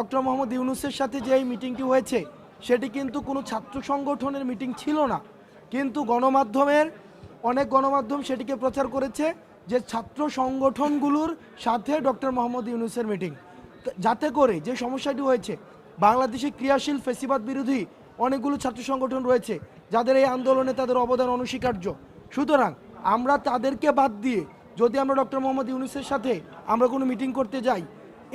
Doctor Mohammad ইউনূসের সাথে যে এই মিটিংটি হয়েছে সেটি কিন্তু কোনো ছাত্র সংগঠনের মিটিং ছিল না, কিন্তু অনেক গণমাধ্যম সেটিকে প্রচার করেছে যে ছাত্র সংগঠনগুলোর সাথে ডক্টর মোহাম্মদ ইউনূসের মিটিং, যাতে করে যে সমস্যাটি হয়েছে বাংলাদেশে ক্রিয়াশীল ফেসিবাদ বিরোধী অনেকগুলো ছাত্র সংগঠন রয়েছে যাদের এই আন্দোলনে তাদের অবদান অনস্বীকার্য। সুতরাং আমরা তাদেরকে বাদ দিয়ে যদি আমরা ডক্টর মোহাম্মদ ইউনূসের সাথে আমরা কোনো মিটিং করতে যাই,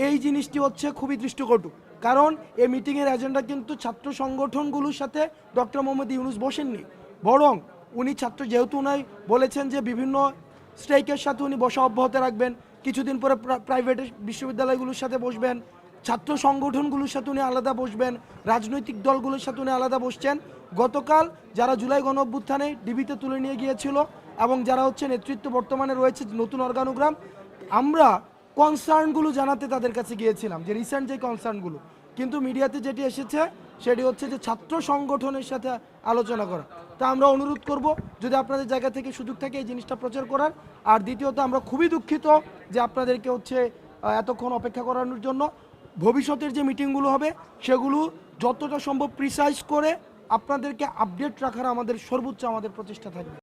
এই জিনিসটি হচ্ছে খুবই দৃষ্টিকটু। কারণ এই মিটিংয়ের এজেন্ডা কিন্তু ছাত্র সংগঠনগুলোর সাথে ডক্টর মোহাম্মদ ইউনূস বসেননি, বরং উনি যেহেতু উনি বলেছেন যে বিভিন্ন স্ট্রাইকের সাথে উনি বসা অব্যাহত রাখবেন, কিছুদিন পরে প্রাইভেট বিশ্ববিদ্যালয়গুলোর সাথে বসবেন, ছাত্র সংগঠনগুলোর সাথে উনি আলাদা বসবেন, রাজনৈতিক দলগুলোর সাথে উনি আলাদা বসছেন। গতকাল যারা জুলাই গণ অভ্যুত্থানে ডিবিতে তুলে নিয়ে গিয়েছিল এবং যারা নেতৃত্ব বর্তমানে রয়েছে নতুন অর্গানোগ্রাম, আমরা কনসার্নগুলো জানাতে তাদের কাছে গিয়েছিলাম, যে রিসেন্ট যে কনসার্নগুলো, কিন্তু মিডিয়াতে যেটি এসেছে সেটি হচ্ছে যে ছাত্র সংগঠনের সাথে আলোচনা করা। তা আমরা অনুরোধ করব যদি আপনাদের জায়গা থেকে সুযোগ থাকে এই জিনিসটা প্রচার করার। আর দ্বিতীয়ত আমরা খুবই দুঃখিত যে আপনাদেরকে এতক্ষণ অপেক্ষা করানোর জন্য। ভবিষ্যতের যে মিটিংগুলো হবে সেগুলো যতটা সম্ভব প্রিসাইজ করে আপনাদেরকে আপডেট রাখার আমাদের সর্বোচ্চ প্রচেষ্টা থাকবে।